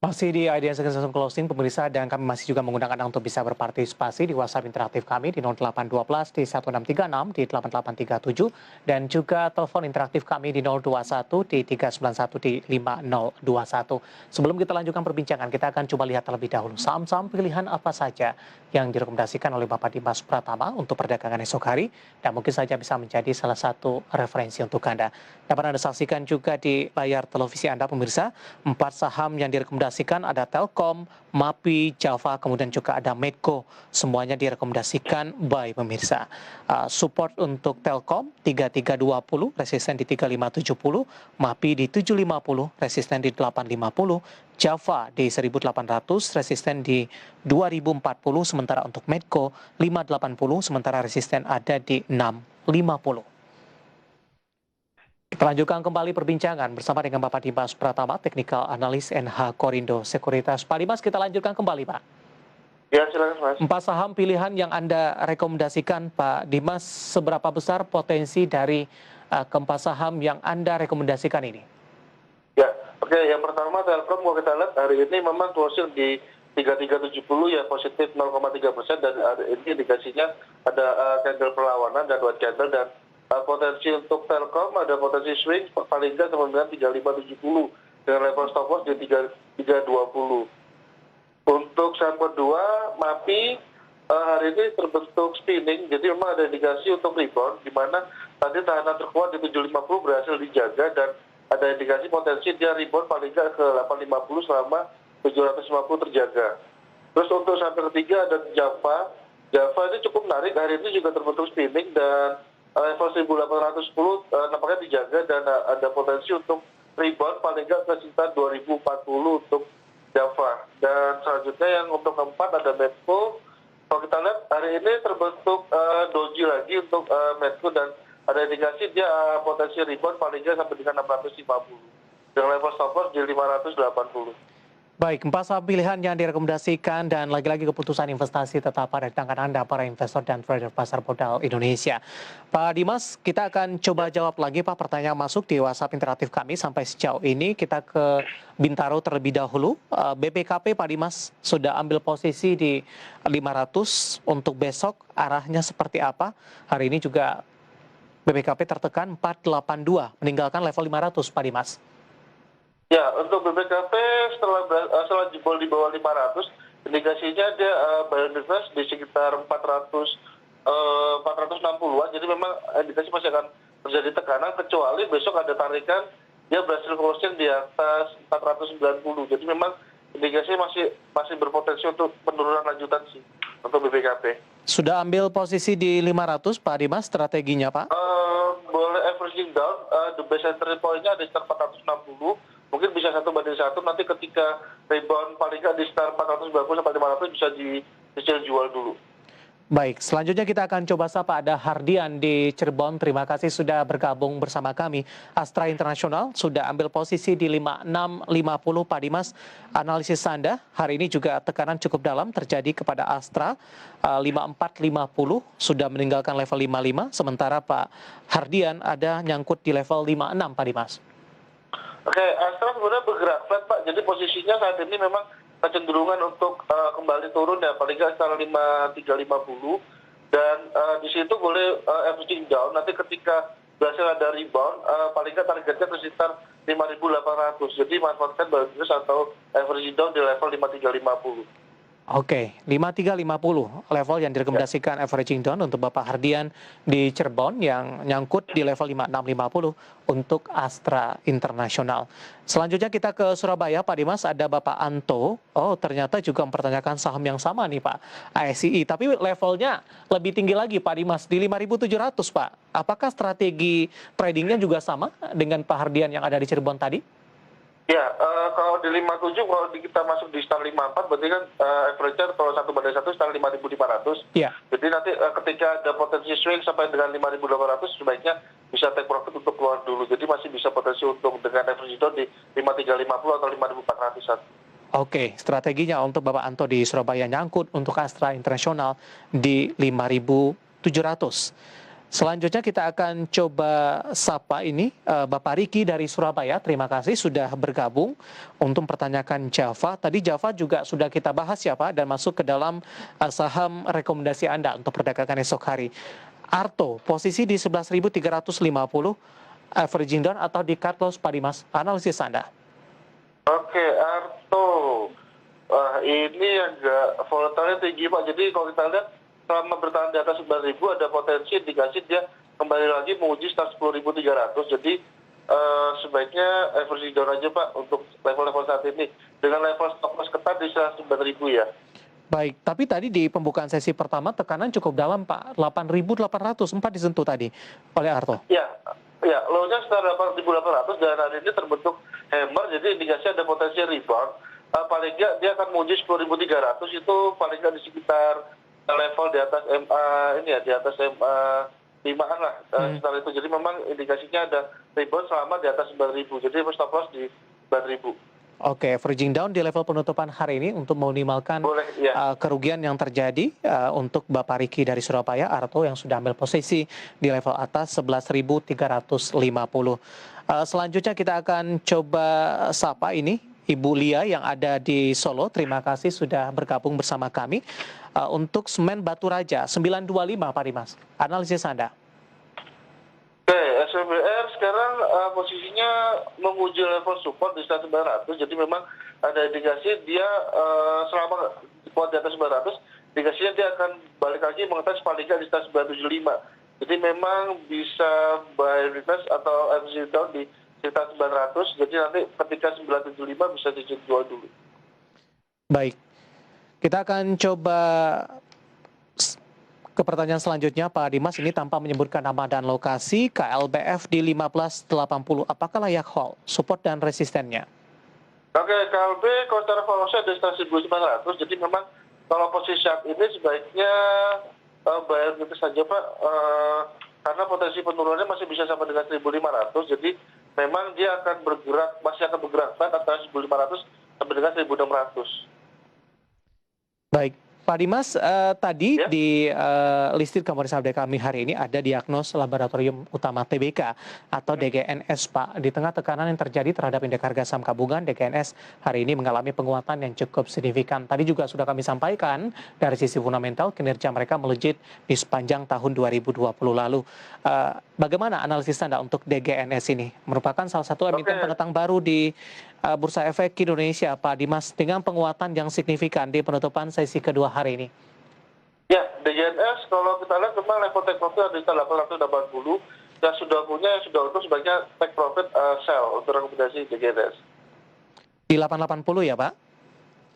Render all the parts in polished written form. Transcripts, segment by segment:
Masih di Ideas Against Closing, pemirsa, dan kami masih juga mengundang Anda untuk bisa berpartisipasi di WhatsApp interaktif kami di 0812 di 1636 di 8837 dan juga telepon interaktif kami di 021 di 391 di 5021. Sebelum kita lanjutkan perbincangan, kita akan coba lihat terlebih dahulu saham-saham pilihan apa saja yang direkomendasikan oleh Bapak Dimas Pratama untuk perdagangan esok hari dan mungkin saja bisa menjadi salah satu referensi untuk Anda. Dapat Anda saksikan juga di layar televisi Anda, pemirsa, 4 saham yang direkomendasikan ada Telkom, MAPI, Java, kemudian juga ada Medco. Semuanya direkomendasikan buy, pemirsa. Support untuk Telkom 3320, resisten di 3570, MAPI di 750, resisten di 850, Java di 1800, resisten di 2040, sementara untuk Medco 580, sementara resisten ada di 650. Kita lanjutkan kembali perbincangan bersama dengan Bapak Dimas Pratama, Technical Analyst NH Korindo Sekuritas. Pak Dimas, kita lanjutkan kembali, Pak. Ya, silakan Mas. 4 saham pilihan yang Anda rekomendasikan, Pak Dimas, seberapa besar potensi dari keempat saham yang Anda rekomendasikan ini? Ya, oke. Yang pertama Telkom, kalau kita lihat hari ini memang closing di 3370 ya, positif 0,3%, dan ini indikasinya ada candle perlawanan dan white candle, dan potensi untuk Telkom ada potensi swing paling nggak sama dengan 3570 dengan level stop loss di 3320. Untuk saham kedua, MAPI hari ini terbentuk spinning, jadi memang ada indikasi untuk rebound, di mana tadi tahanan terkuat di 750 berhasil dijaga, dan ada indikasi potensi dia rebound paling nggak ke 850 selama 750 terjaga. Terus untuk saham ketiga ada Java. Java ini cukup menarik, hari ini juga terbentuk spinning, dan level 1810 nampaknya dijaga, dan ada potensi untuk rebound paling nggak ke sekitar 2040 untuk Java. Dan selanjutnya yang untuk keempat ada Medco. Kalau kita lihat hari ini terbentuk doji lagi untuk Medco, dan ada indikasi dia potensi rebound paling nggak sampai dengan 650 dengan level stop loss di 580. Baik, 4 saham pilihan yang direkomendasikan dan lagi-lagi keputusan investasi tetap pada di tangan Anda, para investor dan trader pasar modal Indonesia. Pak Dimas, kita akan coba jawab lagi, Pak, pertanyaan masuk di WhatsApp interaktif kami sampai sejauh ini. Kita ke Bintaro terlebih dahulu. BPKP, Pak Dimas, sudah ambil posisi di 500 untuk besok. Arahnya seperti apa? Hari ini juga BPKP tertekan 482, meninggalkan level 500, Pak Dimas. Ya, untuk BPKP setelah jebol di bawah 500, indikasinya dia buy reverse di sekitar 460-an. Jadi memang indikasi masih akan terjadi tekanan, kecuali besok ada tarikan dia berhasil closing di atas 490. Jadi memang indikasi masih berpotensi untuk penurunan lanjutan sih untuk BPKP. Sudah ambil posisi di 500, Pak Dimas, strateginya, Pak? Boleh averaging down, the best entry point-nya di sekitar 460. Mungkin bisa 1:1, nanti ketika rebound paling nggak di sekitar 490 sampai 500 bisa dicicil jual dulu. Baik, selanjutnya kita akan coba sapa ada Hardian di Cirebon. Terima kasih sudah bergabung bersama kami. Astra Internasional sudah ambil posisi di 5650, Pak Dimas. Analisis Anda hari ini juga tekanan cukup dalam terjadi kepada Astra. 5450 sudah meninggalkan level 55, sementara Pak Hardian ada nyangkut di level 56, Pak Dimas. Oke, Astra sebenarnya bergerak flat, Pak. Jadi posisinya saat ini memang kecenderungan untuk kembali turun ya, paling nggak sekitar 5350, dan di situ boleh averaging down. Nanti ketika berhasil ada rebound, paling nggak targetnya ke sekitar 5800. Jadi manfaatkan bagus atau averaging down di level 5350. Oke, 5350 level yang direkomendasikan averaging down untuk Bapak Hardian di Cirebon, yang nyangkut di level 5650 untuk Astra Internasional. Selanjutnya kita ke Surabaya, Pak Dimas, ada Bapak Anto. Oh, ternyata juga mempertanyakan saham yang sama nih, Pak, ASI, tapi levelnya lebih tinggi lagi, Pak Dimas, di 5700, Pak. Apakah strategi tradingnya juga sama dengan Pak Hardian yang ada di Cirebon tadi? Ya, kalau di 57, kalau kita masuk di sekitar 54, berarti kan average kalau 1:1 sekitar 5.500. Iya. Jadi nanti ketika ada potensi swing sampai dengan 5.800, sebaiknya bisa take profit untuk keluar dulu. Jadi masih bisa potensi untuk dengan average down di 5350 atau 5400-an. Oke, strateginya untuk Bapak Anto di Surabaya nyangkut untuk Astra Internasional di 5700. Selanjutnya kita akan coba sapa ini Bapak Riki dari Surabaya. Terima kasih sudah bergabung untuk mempertanyakan Java. Tadi Java juga sudah kita bahas ya Pak dan masuk ke dalam saham rekomendasi Anda untuk perdagangan esok hari. Arto, posisi di 11.350, averaging down atau di cut loss Pak Dimas? Analisis Anda. Oke, Arto. Ini agak volatile tinggi Pak. Jadi kalau kita lihat selama bertahan di atas 9.000 ada potensi indikasi dia kembali lagi menguji start 10.300. Jadi sebaiknya average down aja Pak untuk level-level saat ini. Dengan level stop loss ketat di 9.000 ya. Baik, tapi tadi di pembukaan sesi pertama tekanan cukup dalam Pak. 8.800, sempat disentuh tadi oleh Arto. Ya, low-nya sekitar 8.800 dan hari ini terbentuk hammer. Jadi indikasi ada potensi rebound. Paling nggak dia akan menguji 10.300 itu paling nggak di sekitar level di atas MA ini ya, di atas MA 5-an lah sekitar itu. Jadi memang indikasinya ada rebound selama di atas 9.000. Jadi stop loss di 9.000. Oke, averaging down di level penutupan hari ini untuk meminimalkan kerugian yang terjadi untuk Bapak Riki dari Surabaya, Arto yang sudah ambil posisi di level atas 11.350. Selanjutnya kita akan coba sapa ini Ibu Lia yang ada di Solo. Terima kasih sudah bergabung bersama kami untuk semen Batu Raja 925 Pak Dimas. Analisis Anda. Oke, SMBR sekarang posisinya menguji level support di 900. Jadi memang ada indikasi dia selama kuat di atas 900, indikasinya dia akan balik lagi mengetes paling nggak di 975. Jadi memang bisa buy reverse atau average down di sekitar 900. Jadi nanti ketika 975 bisa dijual dulu. Baik, kita akan coba ke pertanyaan selanjutnya Pak Dimas. Ini tanpa menyebutkan nama dan lokasi. KLBF di 1580, apakah layak hold, support dan resistennya? Oke, KLB kalau secara valuasi ada sekitar 1.900. Jadi memang kalau posisi saat ini sebaiknya bayar gitu saja Pak. Karena potensi penurunannya masih bisa sampai dengan 1.500. Jadi memang dia akan bergerak, masih akan bergerak antara 1.500 sampai dengan 1.600. Baik, Pak Dimas, tadi di listed komoditi update kami hari ini ada diagnos laboratorium utama TBK atau DGNS Pak. Di tengah tekanan yang terjadi terhadap indeks harga saham gabungan, DGNS hari ini mengalami penguatan yang cukup signifikan. Tadi juga sudah kami sampaikan dari sisi fundamental kinerja mereka melejit di sepanjang tahun 2020 lalu. Bagaimana analisis Anda untuk DGNS ini? Merupakan salah satu emiten pengetang baru di Bursa Efek Indonesia, Pak Dimas, dengan penguatan yang signifikan di penutupan sesi kedua hari ini. Ya, DGNS kalau kita lihat memang level take profit ada di 880 dan sudah utuh sebaiknya take profit sell untuk rekomendasi DGNS. Di 880 ya Pak?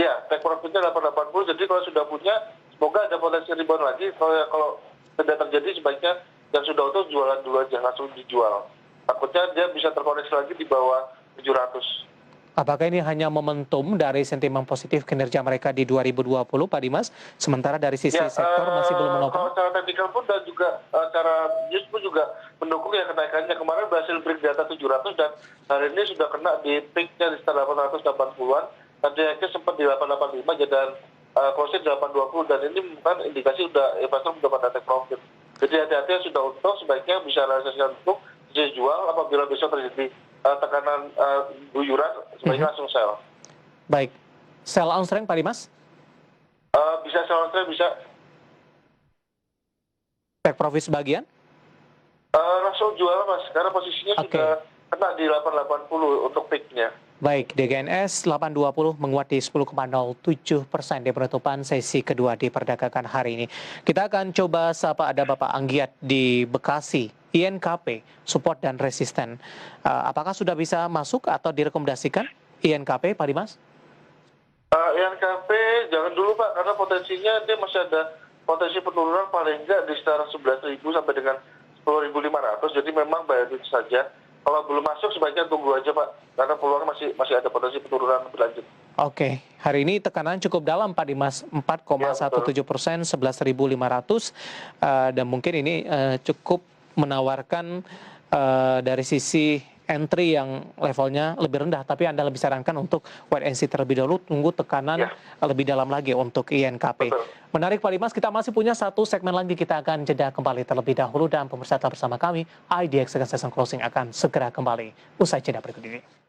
Iya, take profitnya 880, jadi kalau sudah punya, semoga ada potensi rebound lagi. Kalau tidak terjadi sebaiknya yang sudah utuh jualan dulu aja, langsung dijual. Takutnya dia bisa terkoreksi lagi di bawah 700. Apakah ini hanya momentum dari sentimen positif kinerja mereka di 2020, Pak Dimas? Sementara dari sisi sektor masih belum menopang? Kalau secara teknikal pun dan juga cara news pun juga mendukung ya kenaikannya. Kemarin berhasil break di atas 700 dan hari ini sudah kena di peaknya di sekitar 880-an. Nanti akhirnya sempat di 885 dan closing di 820 dan ini bukan indikasi investor sudah pada take profit. Jadi hati-hati yang sudah untung sebaiknya bisa realisasikan untung, bisa jual apabila besok terjadi tekanan guyuran sebaiknya langsung sell. Baik, sell on strength Pak Dimas? Bisa sell on strength, bisa. Take profit sebagian? Langsung jual Mas, karena posisinya sudah kena di 880 untuk peaknya. Baik, DGNS 820 menguat di 10,07% di penutupan sesi kedua di perdagangan hari ini. Kita akan coba sapa ada Bapak Anggiat di Bekasi, INKP, support dan resisten. Apakah sudah bisa masuk atau direkomendasikan INKP, Pak Dimas? INKP jangan dulu Pak, karena potensinya dia masih ada potensi penurunan paling enggak di sekitar 11.000 sampai dengan 10.500. Jadi memang bayar itu saja. Kalau belum masuk sebaiknya tunggu aja Pak, karena peluang masih ada potensi penurunan berlanjut. Oke, hari ini tekanan cukup dalam Pak Dimas, 4,17%, 11.500, dan mungkin ini cukup menawarkan dari sisi entry yang levelnya lebih rendah, tapi Anda lebih sarankan untuk wait and see terlebih dahulu, tunggu tekanan Ya. lebih dalam lagi untuk INKP. Betul. Menarik Pak Dimas, kita masih punya satu segmen lagi, kita akan jeda kembali terlebih dahulu dan pemirsa tetap bersama kami, IDX Session Closing akan segera kembali usai jeda berikut ini.